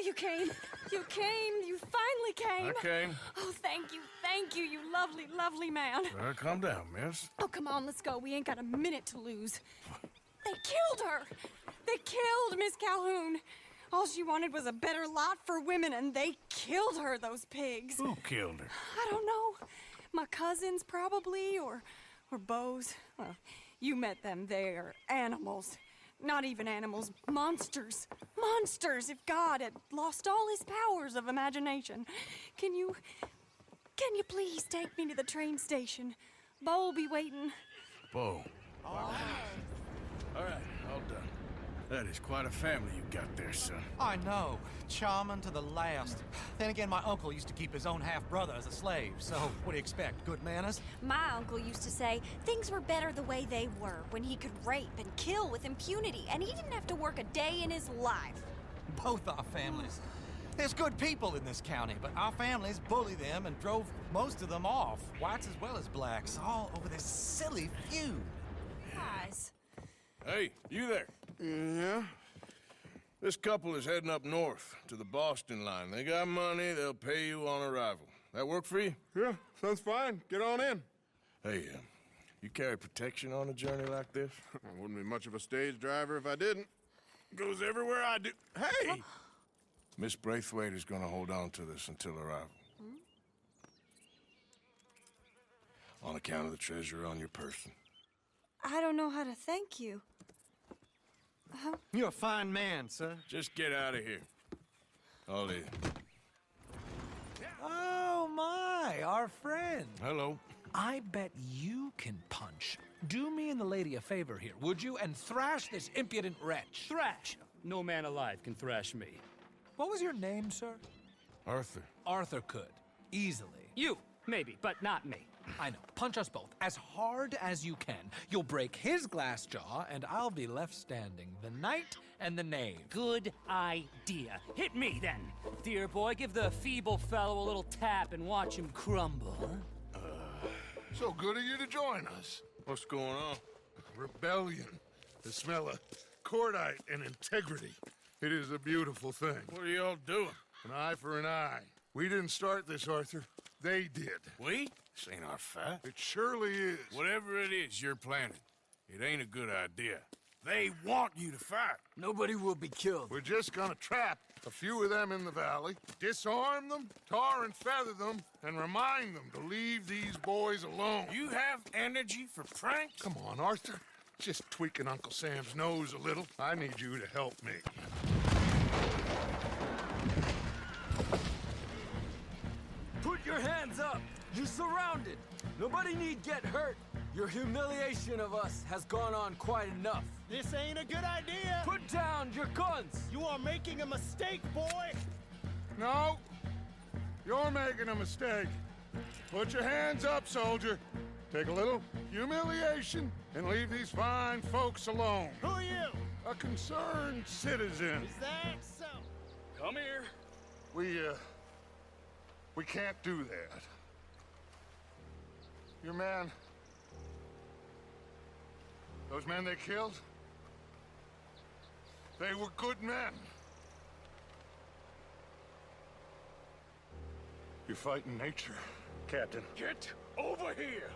you came. You came. You finally came. I came. Oh, thank you, you lovely, lovely man. Calm down, miss. Oh, come on, let's go. We ain't got a minute to lose. They killed her. They killed Miss Calhoun. All she wanted was a better lot for women, and they killed her, those pigs. Who killed her? I don't know. My cousins, probably, or Beau's. Well, you met them. They're animals. Not even animals. Monsters. Monsters, if God had lost all his powers of imagination. Can you please take me to the train station? Beau'll be waiting. Beau. All right, all done. That is quite a family you got there, son. I know. Charming to the last. Then again, my uncle used to keep his own half-brother as a slave, so what do you expect? Good manners? My uncle used to say things were better the way they were, when he could rape and kill with impunity, and he didn't have to work a day in his life. Both our families. There's good people in this county, but our families bullied them and drove most of them off, whites as well as blacks, all over this silly feud. Guys. Hey, you there. Yeah? This couple is heading up north to the Boston line. They got money, they'll pay you on arrival. That work for you? Yeah, sounds fine. Get on in. Hey, you carry protection on a journey like this? I wouldn't be much of a stage driver if I didn't. Goes everywhere I do. Hey! Miss Braithwaite is gonna hold on to this until arrival. On account of the treasure on your person. I don't know how to thank you. You're a fine man, sir. Just get out of here. Ollie. Oh, my, our friend. Hello. I bet you can punch. Do me and the lady a favor here, would you? And thrash this impudent wretch. Thrash! No man alive can thrash me. What was your name, sir? Arthur. Arthur could. Easily. You, maybe, but not me. I know. Punch us both. As hard as you can. You'll break his glass jaw, and I'll be left standing. The knight and the knave. Good idea. Hit me, then. Dear boy, give the feeble fellow a little tap and watch him crumble, huh? So good of you to join us. What's going on? Rebellion. The smell of cordite and integrity. It is a beautiful thing. What are y'all doing? An eye for an eye. We didn't start this, Arthur. They did. We? This ain't our fight. It surely is. Whatever it is you're planning, it ain't a good idea. They want you to fight. Nobody will be killed. We're just gonna trap a few of them in the valley, disarm them, tar and feather them, and remind them to leave these boys alone. You have energy for pranks? Come on, Arthur. Just tweaking Uncle Sam's nose a little. I need you to help me. Put your hands up! You're surrounded! Nobody need get hurt! Your humiliation of us has gone on quite enough. This ain't a good idea! Put down your guns! You are making a mistake, boy! No, you're making a mistake. Put your hands up, soldier. Take a little humiliation and leave these fine folks alone. Who are you? A concerned citizen. Is that so? Come here. We can't do that. Your man... Those men they killed? They were good men. You're fighting nature, Captain. Get over here!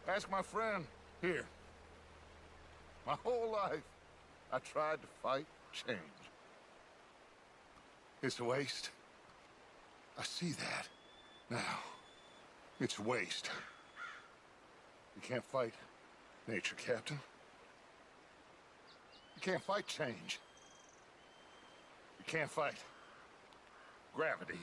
Ask my friend here. My whole life, I tried to fight change. It's a waste. I see that now. It's a waste. You can't fight nature, Captain. You can't fight change. You can't fight gravity.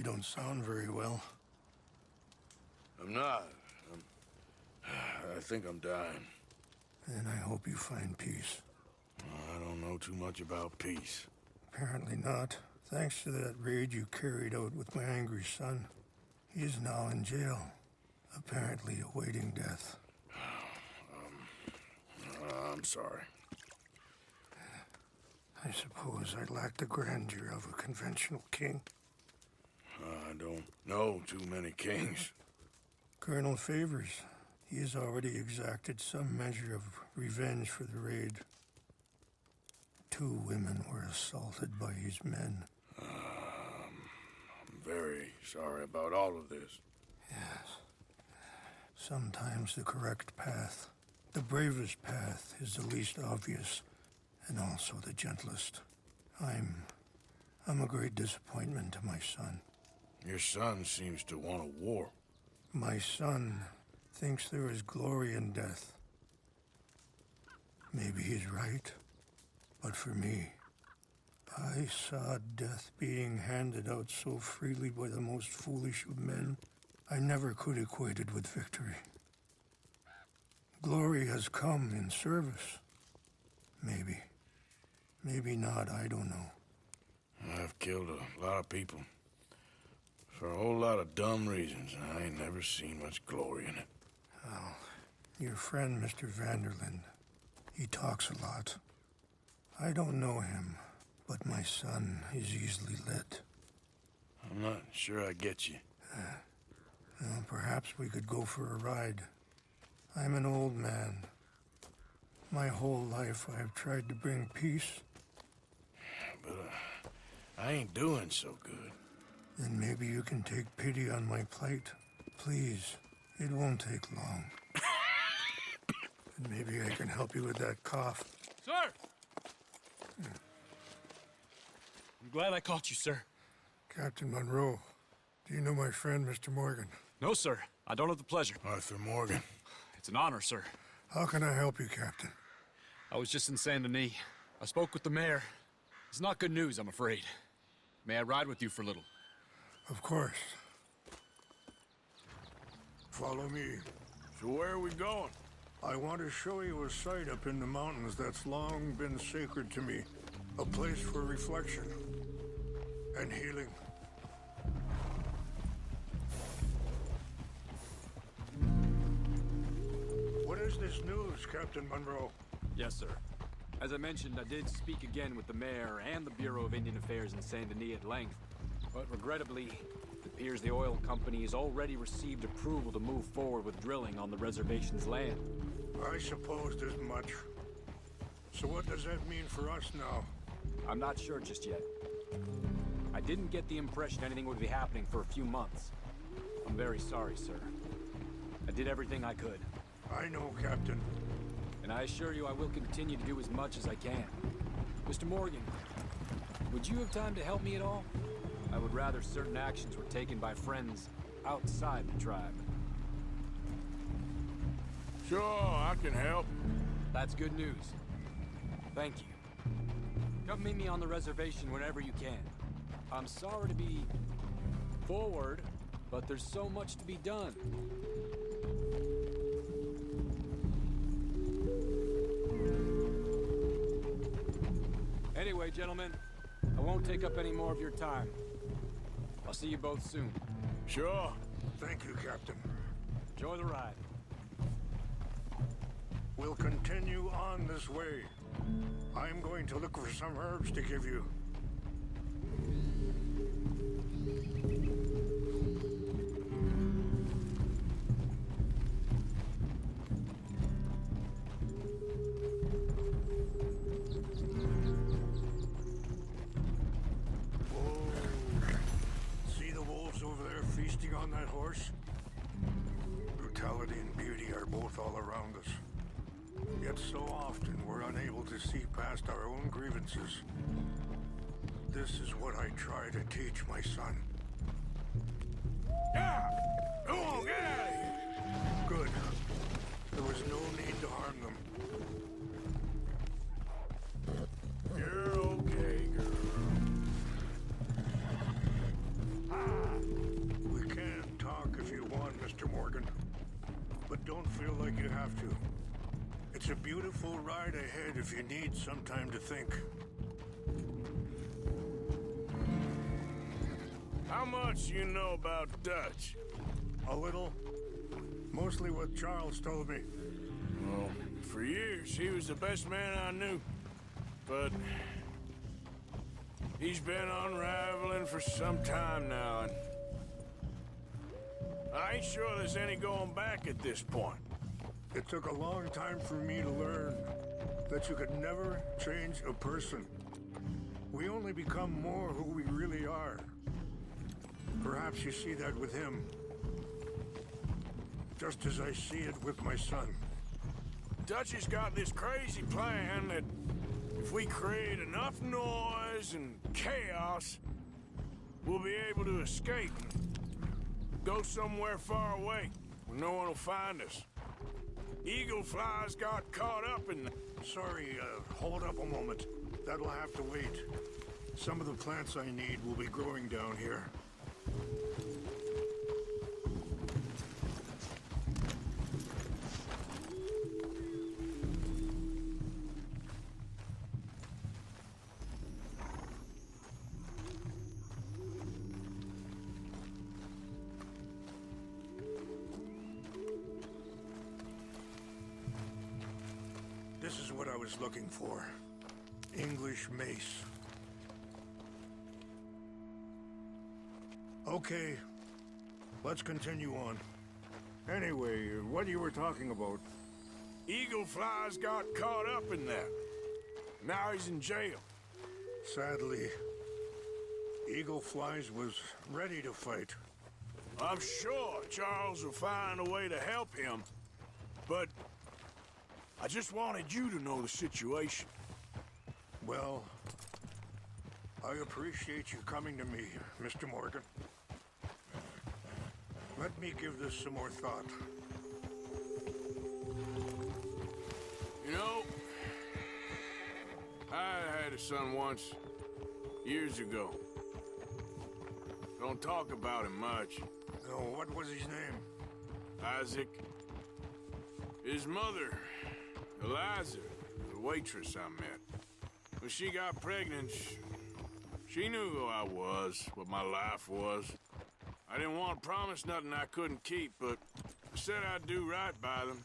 You don't sound very well. I'm not. I think I'm dying. And I hope you find peace. I don't know too much about peace. Apparently not. Thanks to that raid you carried out with my angry son. He is now in jail, apparently awaiting death. I'm sorry. I suppose I lack the grandeur of a conventional king. I don't know too many kings. Colonel Favors, he has already exacted some measure of revenge for the raid. 2 women were assaulted by his men. I'm very sorry about all of this. Yes. Sometimes the correct path, the bravest path, is the least obvious, and also the gentlest. I'm a great disappointment to my son. Your son seems to want a war. My son thinks there is glory in death. Maybe he's right, but for me, I saw death being handed out so freely by the most foolish of men, I never could equate it with victory. Glory has come in service. Maybe. Maybe not, I don't know. I've killed a lot of people. For a whole lot of dumb reasons, and I ain't never seen much glory in it. Well, your friend, Mr. Vanderlyn, he talks a lot. I don't know him, but my son is easily led. I'm not sure I get you. Well, perhaps we could go for a ride. I'm an old man. My whole life I've tried to bring peace. But I ain't doing so good. Then maybe you can take pity on my plight. Please, it won't take long. And maybe I can help you with that cough. Sir! I'm glad I caught you, sir. Captain Monroe, do you know my friend, Mr. Morgan? No, sir. I don't have the pleasure. Arthur Morgan. It's an honor, sir. How can I help you, Captain? I was just in Saint Denis. I spoke with the mayor. It's not good news, I'm afraid. May I ride with you for a little? Of course. Follow me. So where are we going? I want to show you a site up in the mountains that's long been sacred to me. A place for reflection and healing. What is this news, Captain Monroe? Yes, sir. As I mentioned, I did speak again with the mayor and the Bureau of Indian Affairs in Saint Denis at length. But regrettably, it appears the oil company has already received approval to move forward with drilling on the reservation's land. I supposed as much. So what does that mean for us now? I'm not sure just yet. I didn't get the impression anything would be happening for a few months. I'm very sorry, sir. I did everything I could. I know, Captain. And I assure you I will continue to do as much as I can. Mr. Morgan, would you have time to help me at all? I would rather certain actions were taken by friends outside the tribe. Sure, I can help. That's good news. Thank you. Come meet me on the reservation whenever you can. I'm sorry to be forward, but there's so much to be done. Anyway, gentlemen, I won't take up any more of your time. I'll see you both soon. Sure. Thank you, Captain. Enjoy the ride. We'll continue on this way. I'm going to look for some herbs to give you. See the wolves over there feasting on that horse? Brutality and beauty are both all around us. Yet so often we're unable to see past our own grievances. This is what I try to teach my son. Yeah! Come on, get out of here! Good. There was no need to harm them. You're okay, girl. Ah! don't feel like you have to. It's a beautiful ride ahead if you need some time to think. How much you know about Dutch? A little. Mostly what Charles told me. Well, for years, he was the best man I knew. But he's been unraveling for some time now, and I ain't sure there's any going back at this point. It took a long time for me to learn that you could never change a person. We only become more who we really are. Perhaps you see that with him. Just as I see it with my son. Dutch has got this crazy plan that if we create enough noise and chaos, we'll be able to escape and go somewhere far away where no one will find us. Eagle flies got caught up in... Sorry, hold up a moment. That'll have to wait. Some of the plants I need will be growing down here. This is what I was looking for. English mace. Okay, let's continue on. Anyway, what you were talking about? Eagle flies got caught up in that. Now he's in jail. Sadly, Eagle Flies was ready to fight. I'm sure Charles will find a way to help him, but I just wanted you to know the situation. Well, I appreciate you coming to me, Mr. Morgan. Let me give this some more thought. You know, I had a son once, years ago. Don't talk about him much. No, what was his name? Isaac. His mother, Eliza, the waitress I met. When she got pregnant, she knew who I was, what my life was. I didn't want to promise nothing I couldn't keep, but I said I'd do right by them.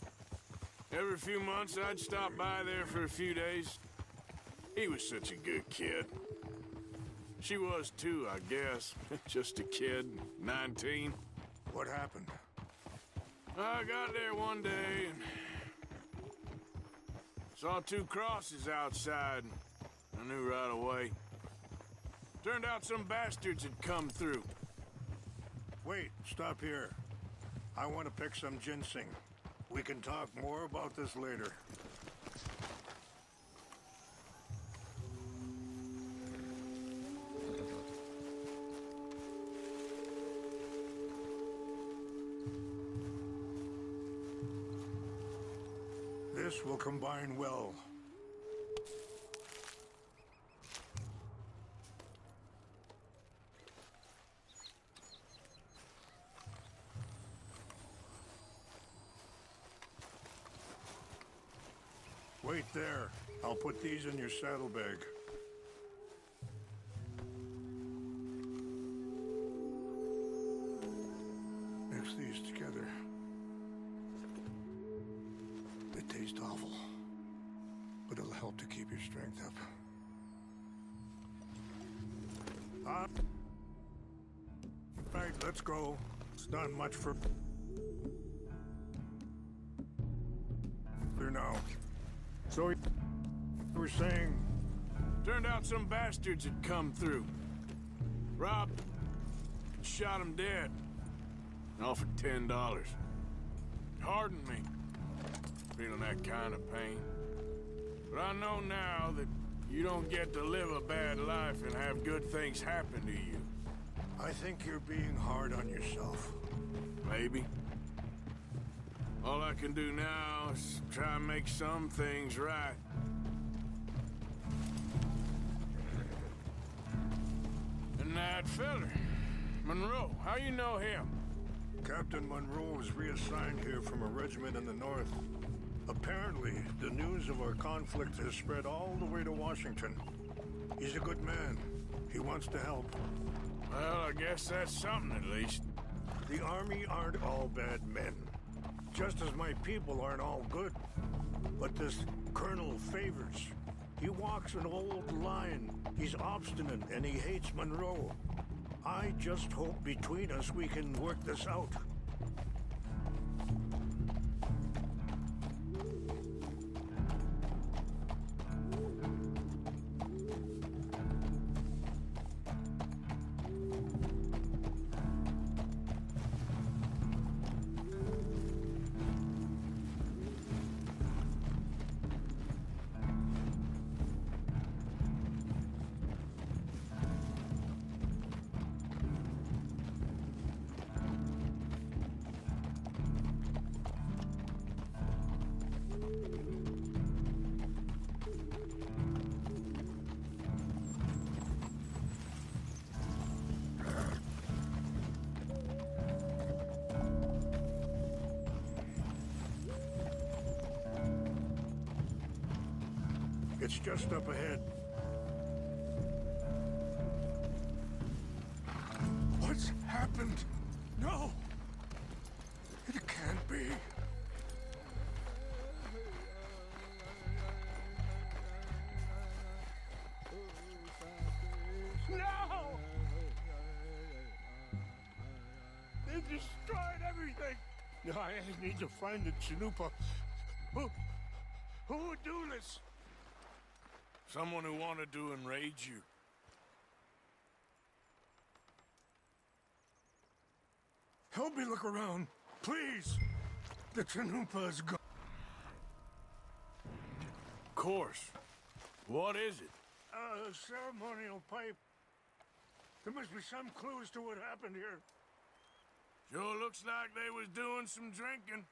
Every few months, I'd stop by there for a few days. He was such a good kid. She was too, I guess. Just a kid, 19. What happened? I got there one day and saw two crosses outside. I knew right away. Turned out some bastards had come through. Wait, stop here. I want to pick some ginseng. We can talk more about this later. This will combine well. Wait there. I'll put these in your saddlebag. Mix these together. They taste awful, but it'll help to keep your strength up. All right, let's go. It's not much for now. So, you were saying... Turned out some bastards had come through. Robbed, shot him dead, and offered $10. Hardened me, feeling that kind of pain. But I know now that you don't get to live a bad life and have good things happen to you. I think you're being hard on yourself. Maybe. All I can do now is try and make some things right. And that feller, Monroe, how you know him? Captain Monroe was reassigned here from a regiment in the north. Apparently, the news of our conflict has spread all the way to Washington. He's a good man. He wants to help. Well, I guess that's something at least. The Army aren't all bad men. Just as my people aren't all good. But this Colonel Favors, he walks an old line. He's obstinate and he hates Monroe. I just hope between us we can work this out. It's just up ahead. What's happened? No! It can't be. No! They destroyed everything! I need to find the Chanupa. Who would do this? Someone who wanted to enrage you. Help me look around, please. The Chanupa is gone. Of course. What is it? A ceremonial pipe. There must be some clues to what happened here. Sure looks like they was doing some drinking.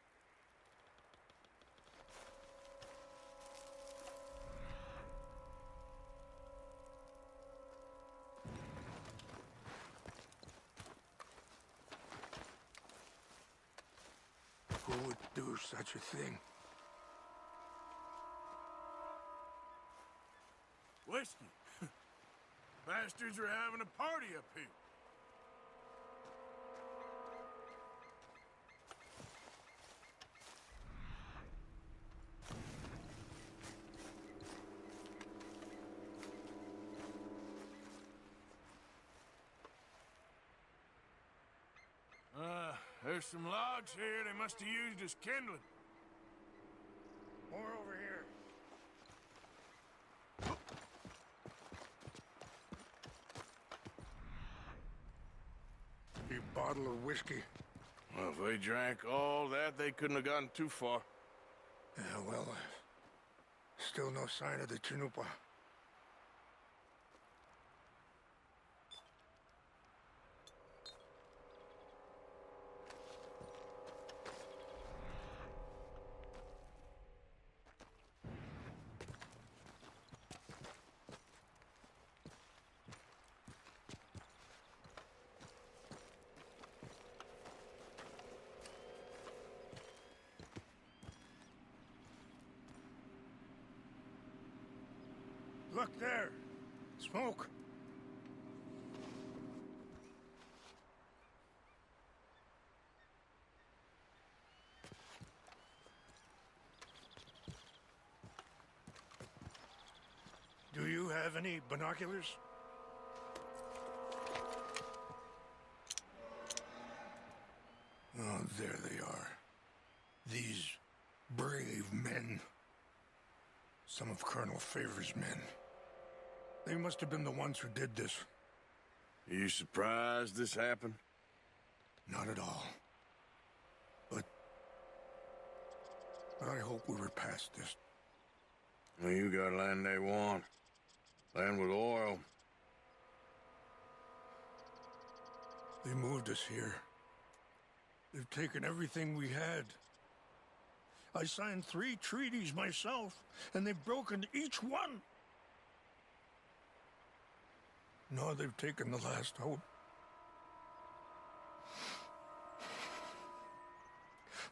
Who would do such a thing? Whiskey. Bastards are having a party up here. There's some logs here they must have used as kindling. More over here. A bottle of whiskey. Well, if they drank all that, they couldn't have gotten too far. Yeah, well, still no sign of the Chanupa. Look there! Smoke! Do you have any binoculars? Oh, there they are. These brave men. Some of Colonel Favors' men. They must have been the ones who did this. Are you surprised this happened? Not at all. But I hope we were past this. Well, you got land they want. Land with oil. They moved us here. They've taken everything we had. I signed 3 treaties myself, and they've broken each one. Now they've taken the last hope.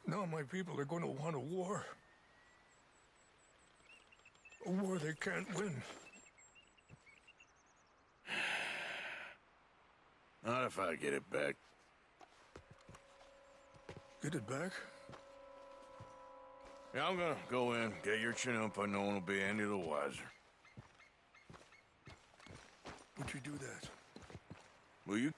Now my people are going to want a war. A war they can't win. Not if I get it back. Get it back? Yeah, I'm gonna go in, get your Chinook, but no one will be any the wiser. Would you do that? Will you?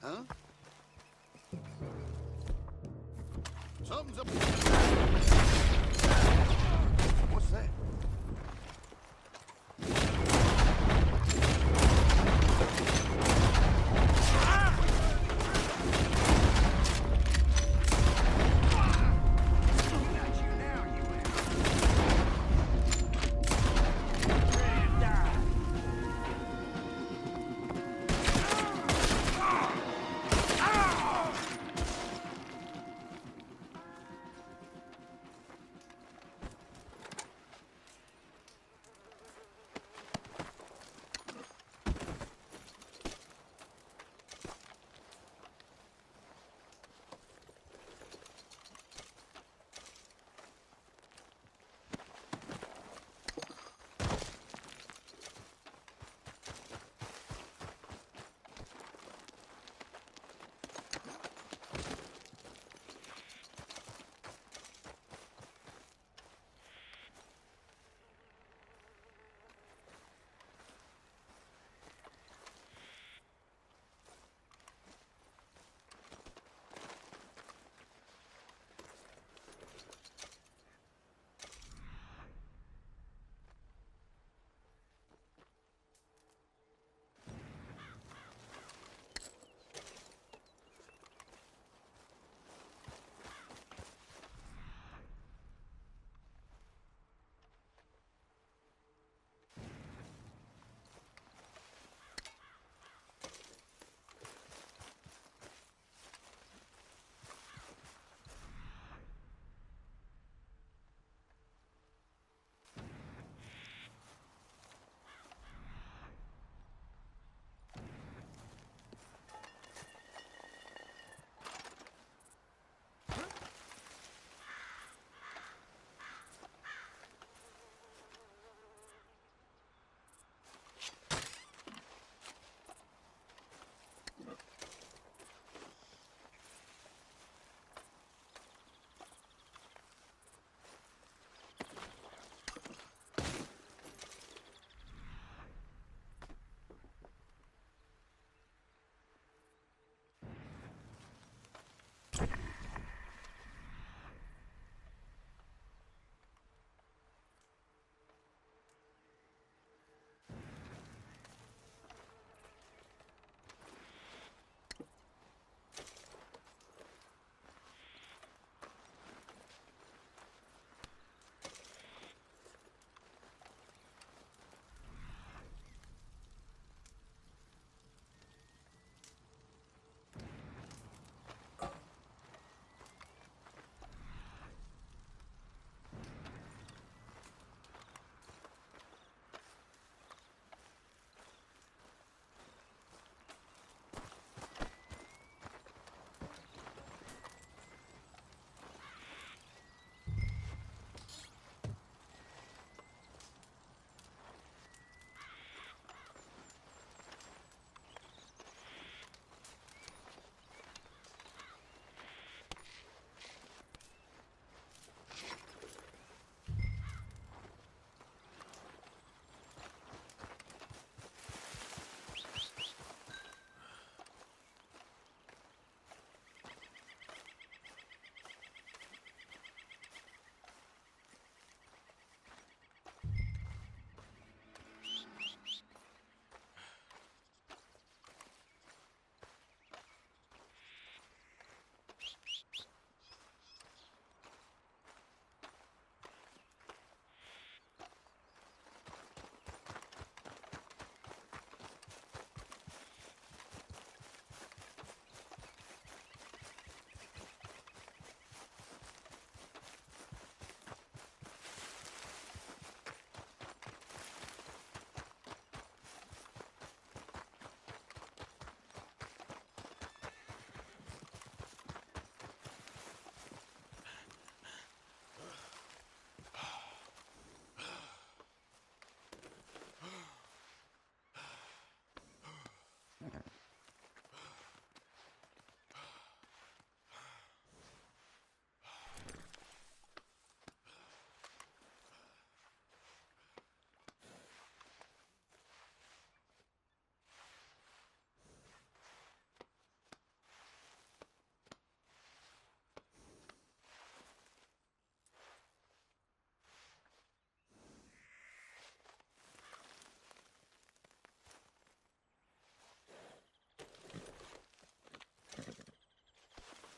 Huh? Something's up. What's that?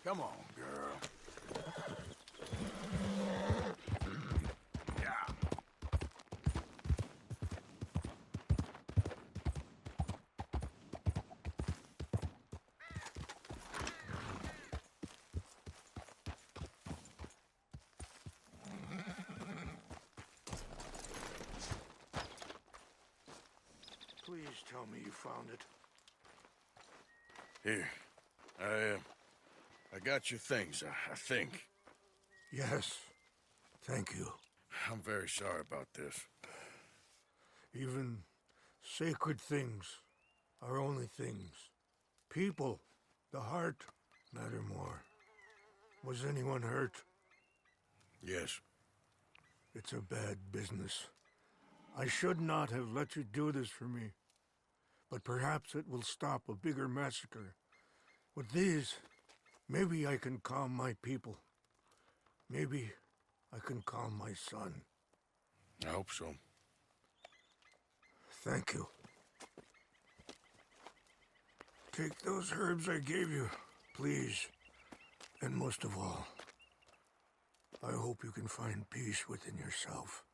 Come on, girl. Yeah. Please tell me you found it. Here. I got your things, I think. Yes. Thank you. I'm very sorry about this. Even sacred things are only things. People, the heart, matter more. Was anyone hurt? Yes. It's a bad business. I should not have let you do this for me. But perhaps it will stop a bigger massacre. With these, maybe I can calm my people. Maybe I can calm my son. I hope so. Thank you. Take those herbs I gave you, please. And most of all, I hope you can find peace within yourself.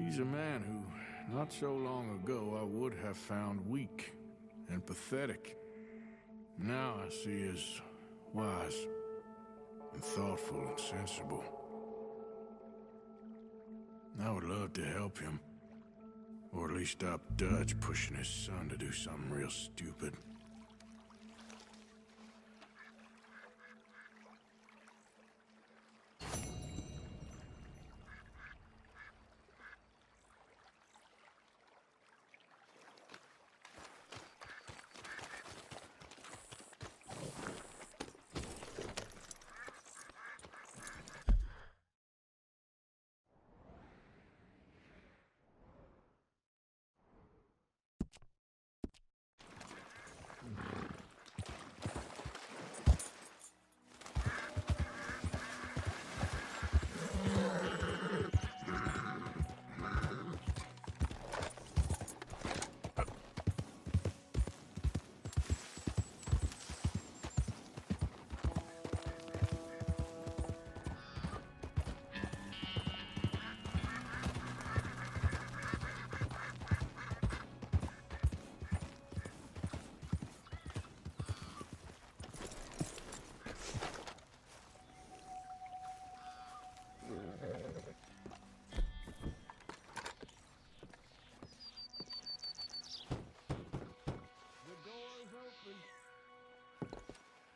He's a man who, not so long ago, I would have found weak and pathetic. Now I see as wise and thoughtful and sensible. I would love to help him, or at least stop Dutch pushing his son to do something real stupid.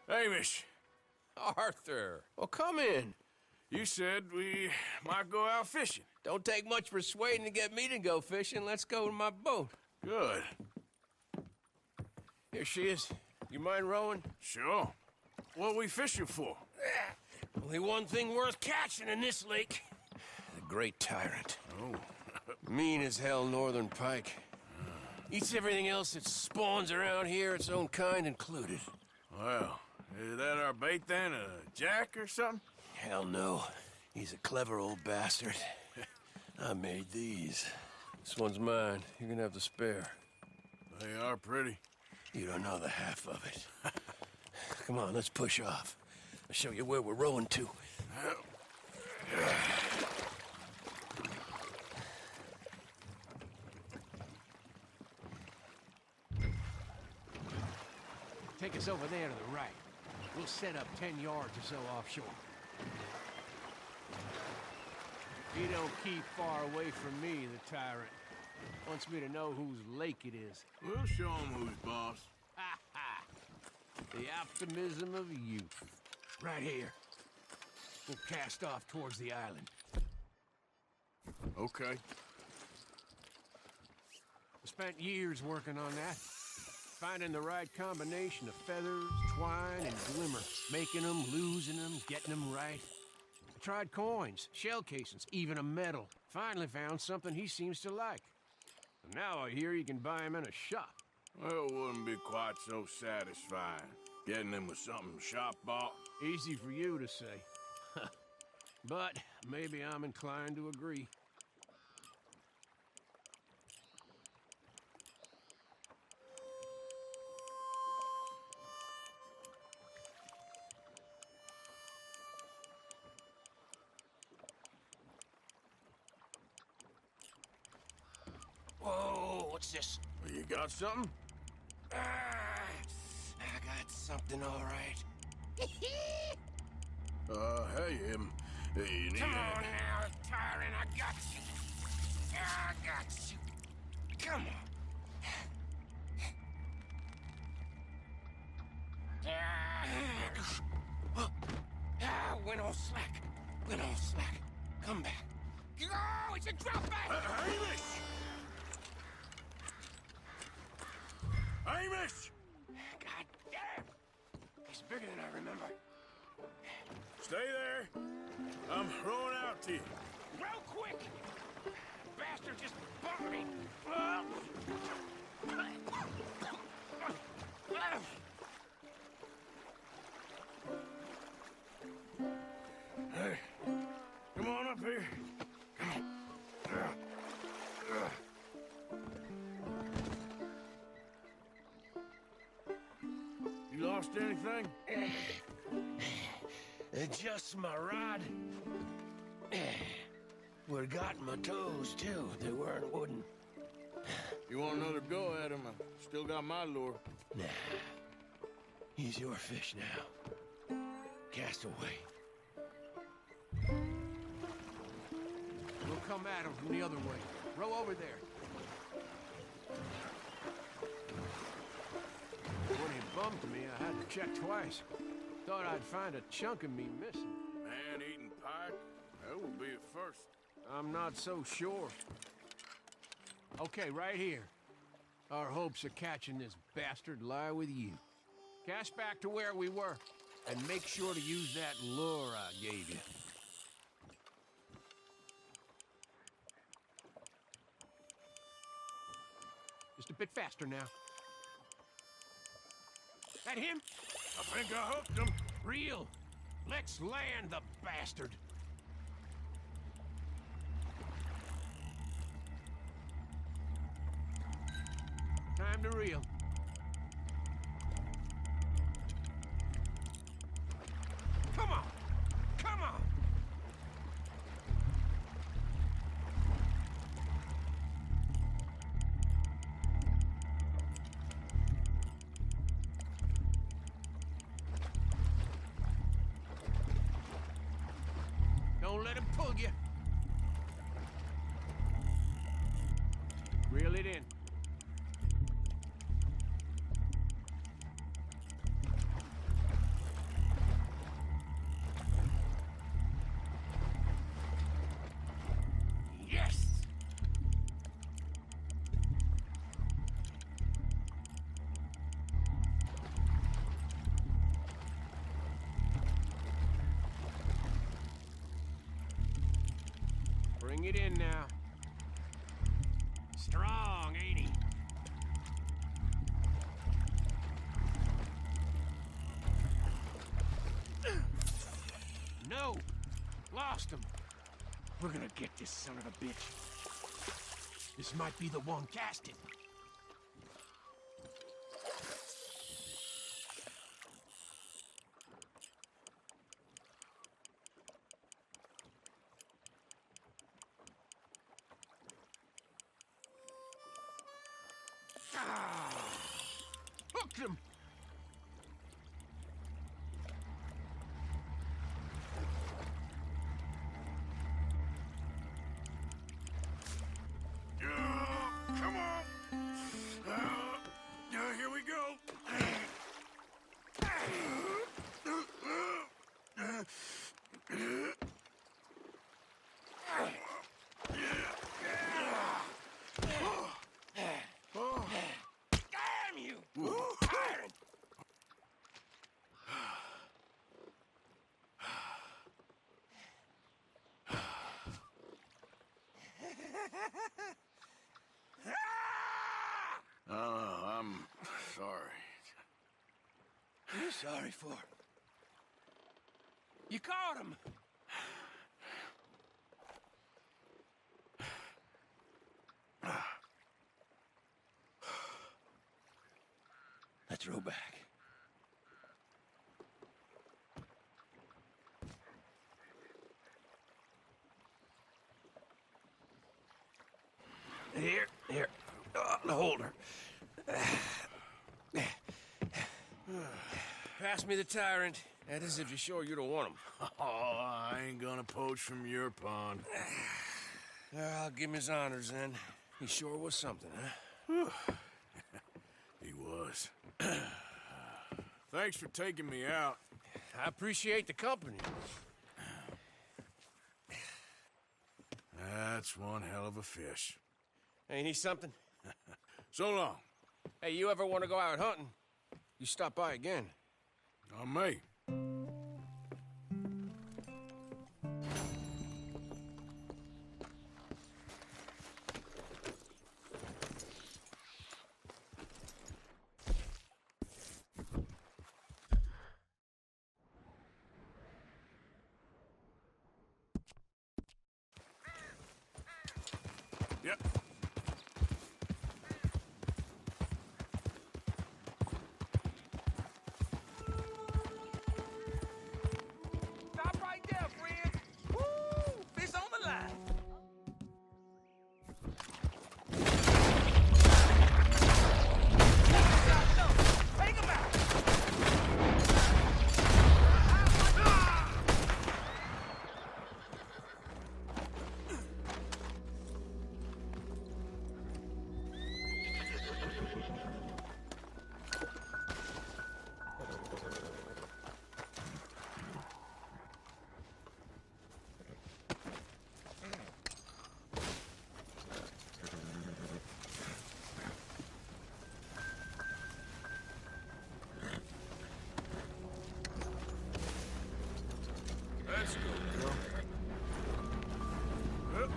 Hamish! Arthur, well, come in. You said we might go out fishing. Don't take much persuading to get me to go fishing. Let's go in my boat. Good. Here she is. You mind rowing? Sure. What we fishing for? Only one thing worth catching in this lake. The Great Tyrant. Oh. Mean as hell northern pike. Eats everything else that spawns around here, its own kind included. Well, is that our bait then? A jack or something? Hell no. He's a clever old bastard. I made these. This one's mine. You're gonna have to spare. They are pretty. You don't know the half of it. Come on, let's push off. I'll show you where we're rowing to. Take us over there to the right. We'll set up 10 yards or so offshore. He don't keep far away from me, the tyrant. Wants me to know whose lake it is. We'll show him who's boss. Ha ha! The optimism of youth. Right here. We'll cast off towards the island. Okay. I spent years working on that. Finding the right combination of feathers, twine, and glimmer. Making them, losing them, getting them right. I tried coins, shell casings, even a medal. Finally found something he seems to like. And now I hear you can buy him in a shop. Well, it wouldn't be quite so satisfying. Getting them with something shop bought. Easy for you to say. But maybe I'm inclined to agree. Whoa, what's this? You got something? I got something, all right. Hey, you need Come it. on now, Tyrant, I got you. I got you. Come on. Went all slack. Went all slack. Come back. Oh, it's a drop back! Hamish! Hamish! God damn! He's bigger than I remember. Stay there. I'm throwing out to you. Real quick! Bastard just bumped me. Hey, come on up here. You lost anything? Just my rod. Would've gotten my toes, too. They weren't wooden. You want another go at him? I still got my lure. Nah. He's your fish now. Cast away. We'll come at him from the other way. Row over there. When he bumped me, I had to check twice. Thought I'd find a chunk of me missing. Man-eating pike? That would be a first. I'm not so sure. Okay, right here. Our hopes of catching this bastard lie with you. Cast back to where we were, and make sure to use that lure I gave you. Just a bit faster now. That him? I think I hooked him. Real. Let's land the bastard. Time to reel. Come on! Come on! Don't let him pull you. Reel it in. Yes! Bring it in now. Strong, ain't he? No! Lost him. We're gonna get this son of a bitch. This might be the one casting. Hooked him! Come on. Here we go. Damn you! Tyrant! I'm sorry for? You caught him! Let's row back. Here. The holder. Pass me the tyrant. That is if you're sure you don't want him. Oh, I ain't gonna poach from your pond. I'll give him his honors then. He sure was something, huh? He was. Thanks for taking me out. I appreciate the company. That's one hell of a fish. Ain't he something? So long. Hey, you ever want to go out hunting? You stop by again. On me. Yep. Stop right there, friend. Woo! Fish on the line. Take him out. Let's go, girl. Yep.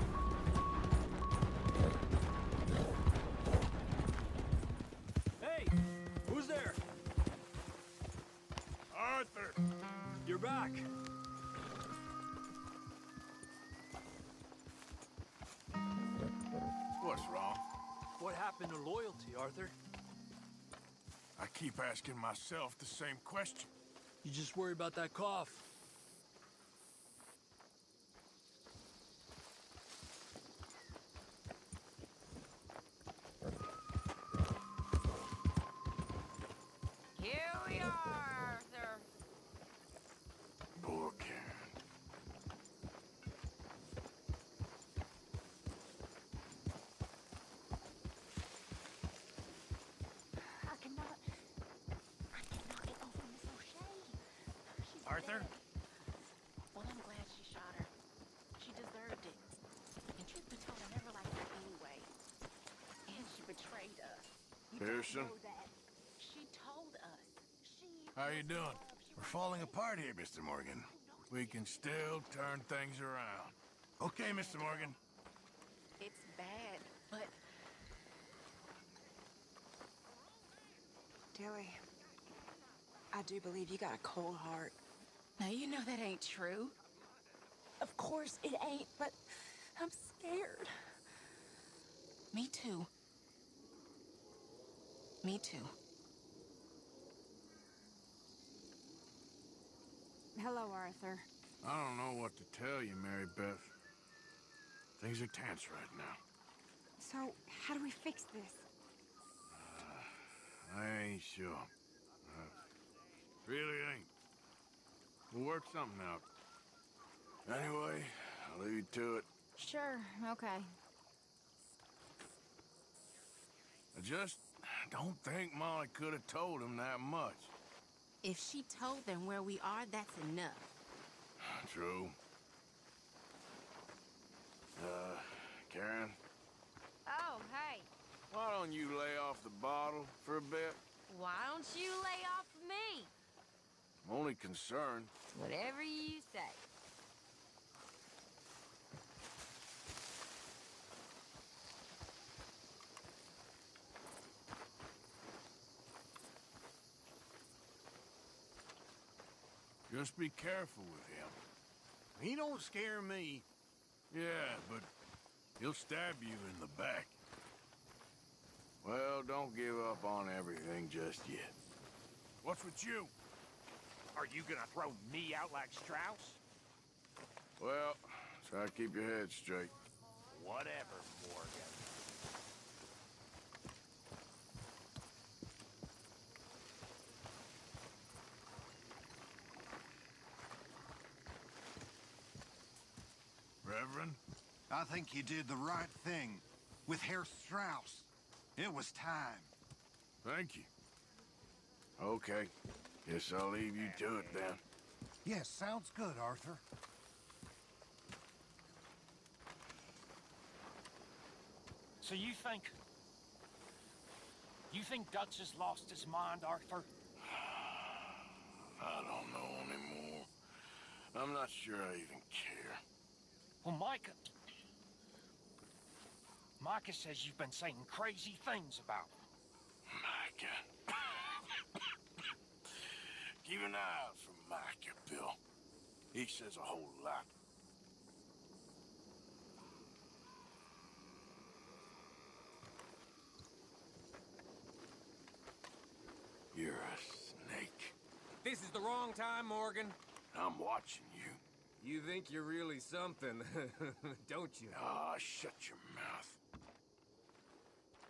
Hey, who's there? Arthur! You're back. What's wrong? What happened to loyalty, Arthur? I keep asking myself the same question. You just worry about that cough. Here we are, Arthur. Poor Karen. I cannot get over Miss O'Shea. She's Arthur? dead. Well, I'm glad she shot her. She deserved it. And truth be told, I never liked her anyway. And she betrayed us. You don't Pearson? know that. She told us. How you doing? We're falling apart here, Mr. Morgan. We can still turn things around. Okay, Mr. Morgan. It's bad, but Dilly, I do believe you got a cold heart. now you know that ain't true. Of course it ain't, but I'm scared. Me too. Me too. Hello, Arthur. I don't know what to tell you, Mary Beth. Things are tense right now. So, how do we fix this? I ain't sure. Really ain't. We'll work something out. Anyway, I'll leave you to it. Sure, okay. I just don't think Molly could have told him that much. If she told them where we are, that's enough. True. Karen, Oh, hey. why don't you lay off the bottle for a bit? Why don't you lay off of me? I'm only concerned. Whatever you say. Just be careful with him. He don't scare me. Yeah, but he'll stab you in the back. Well, don't give up on everything just yet. What's with you? Are you gonna throw me out like Strauss? Well, try to keep your head straight. Whatever, Morgan. Reverend? I think you did the right thing with Herr Strauss. It was time. Thank you. Okay. Guess I'll leave you to it then. Yes, sounds good, Arthur. So you think Dutch has lost his mind, Arthur? I don't know anymore. I'm not sure I even care. Well, Micah says you've been saying crazy things about him. Micah. Keep an eye out for Micah, Bill. He says a whole lot. You're a snake. This is the wrong time, Morgan. I'm watching you. You think you're really something, don't you? Ah, shut your mouth.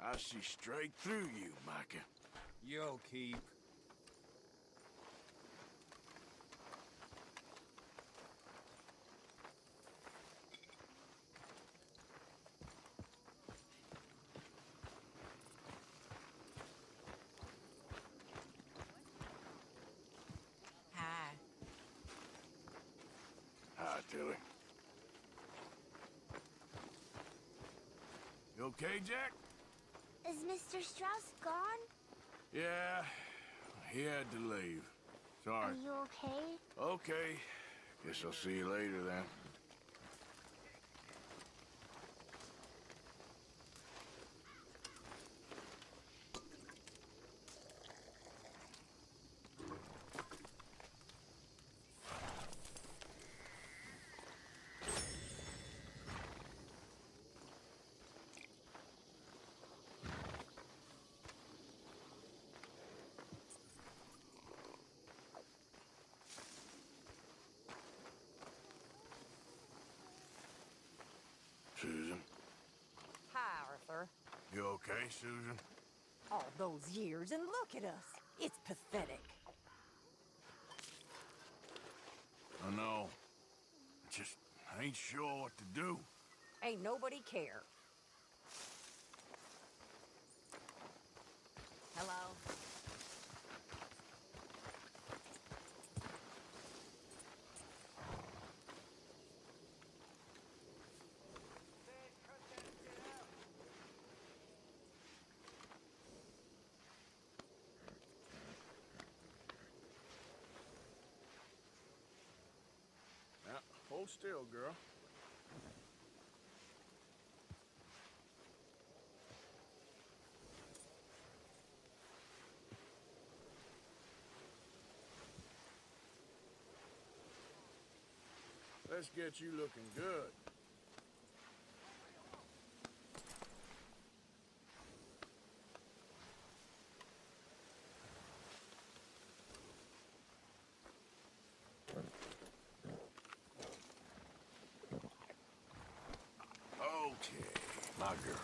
I see straight through you, Micah. You'll keep. Hi. Hi, Tilly. You okay, Jack? Is Mr. Strauss gone? Yeah, he had to leave. Sorry. Are you okay? Okay. Guess I'll see you later then. Susan, Hi, Arthur. you okay, Susan? All those years, and look at us. It's pathetic. I know. I ain't sure what to do. Ain't nobody care. Hello? Now, hold still, girl. Let's get you looking good. Okay, my girl.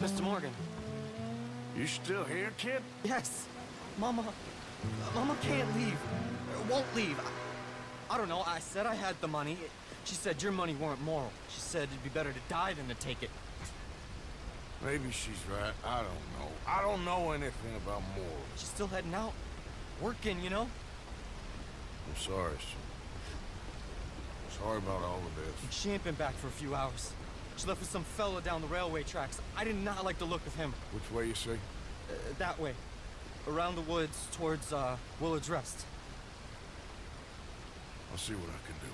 Mr. Morgan. You still here, kid? Yes. Mama can't leave. Won't leave. I don't know. I said I had the money. She said your money weren't moral. She said it'd be better to die than to take it. Maybe she's right. I don't know. I don't know anything about morals. She's still heading out. Working, you know? I'm sorry, son. Sorry about all of this. She ain't been back for a few hours. She left with some fella down the railway tracks. I did not like the look of him. Which way you say? That way. Around the woods towards, Willard's Rest. I'll see what I can do.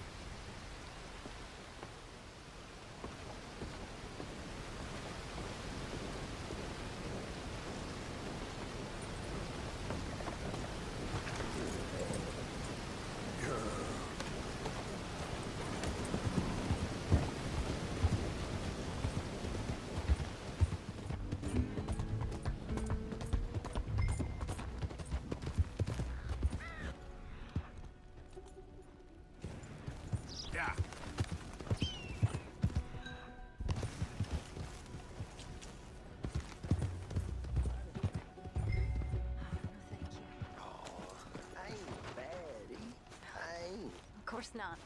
Of course not.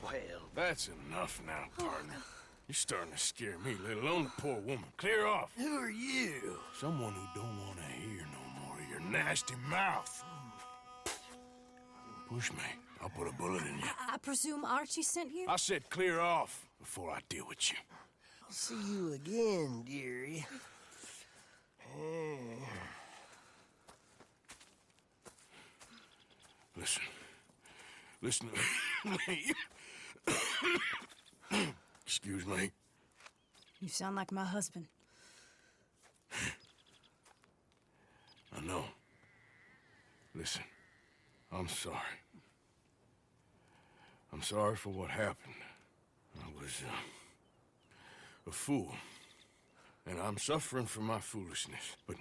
Well, that's enough now, partner. You're starting to scare me, let alone the poor woman. Clear off. Who are you? Someone who don't want to hear no more of your nasty mouth. Push me. I'll put a bullet in you. I presume Archie sent you? I said clear off before I deal with you. I'll see you again, dearie. Listen to me. Excuse me. You sound like my husband. I know. Listen, I'm sorry. I'm sorry for what happened. I was a fool. And I'm suffering for my foolishness. But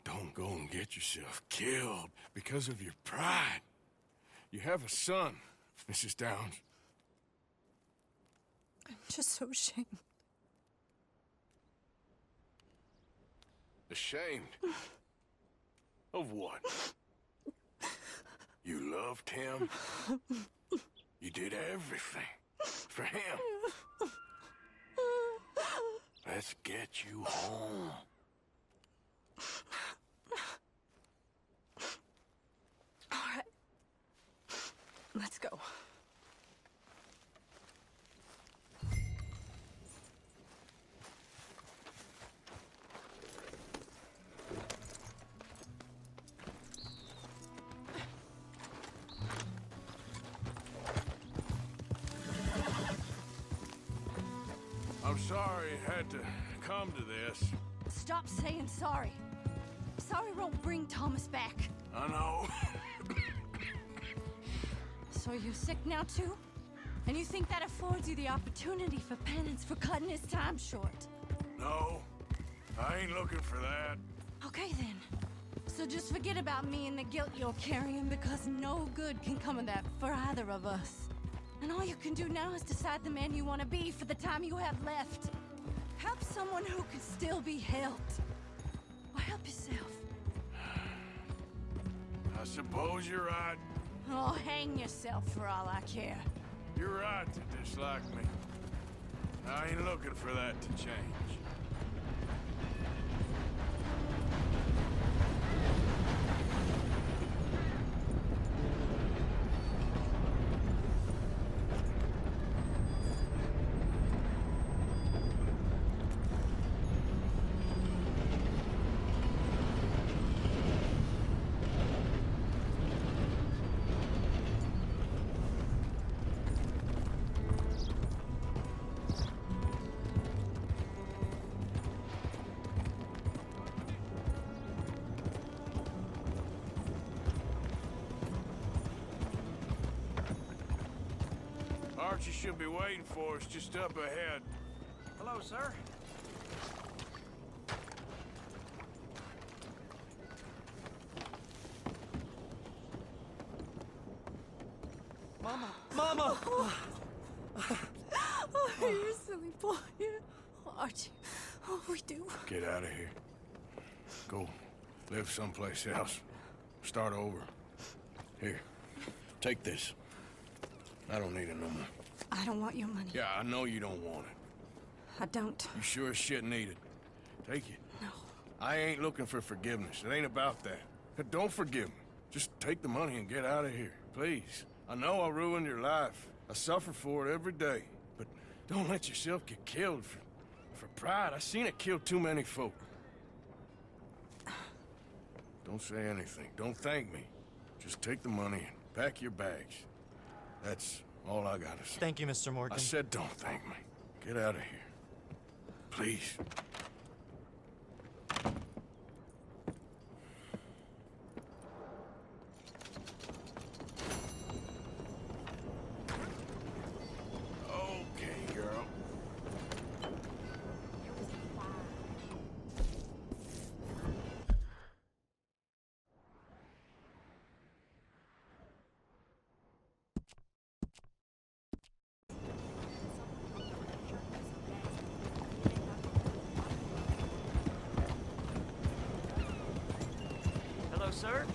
don't go and get yourself killed because of your pride. You have a son, Mrs. Downs. I'm just so ashamed. Ashamed? Of what? You loved him? You did everything for him. Let's get you home. All right. Let's go. I'm sorry it had to come to this. Stop saying sorry. Sorry won't bring Thomas back. I know. So you're sick now too? And you think that affords you the opportunity for penance for cutting his time short? No, I ain't looking for that. Okay then. So just forget about me and the guilt you're carrying, because no good can come of that for either of us. And all you can do now is decide the man you want to be for the time you have left. Help someone who can still be helped. Or help yourself. I suppose you're right. Oh, hang yourself for all I care. You're right to dislike me. I ain't looking for that to change. Archie should be waiting for us just up ahead. Hello, sir. Mama! Mama! Oh, you silly boy. Archie, all we do. Get out of here. Go live someplace else. Start over. Here, take this. I don't need it no more. I don't want your money. Yeah, I know you don't want it. I don't. You sure as shit need it. Take it. No. I ain't looking for forgiveness. It ain't about that. Don't forgive me. Just take the money and get out of here, please. I know I ruined your life. I suffer for it every day. But don't let yourself get killed for pride. I seen it kill too many folk. Don't say anything. Don't thank me. Just take the money and pack your bags. That's all I gotta say. Thank you, Mr. Morgan. I said don't thank me. Get out of here. Please. Okay, girl. Hello, sir.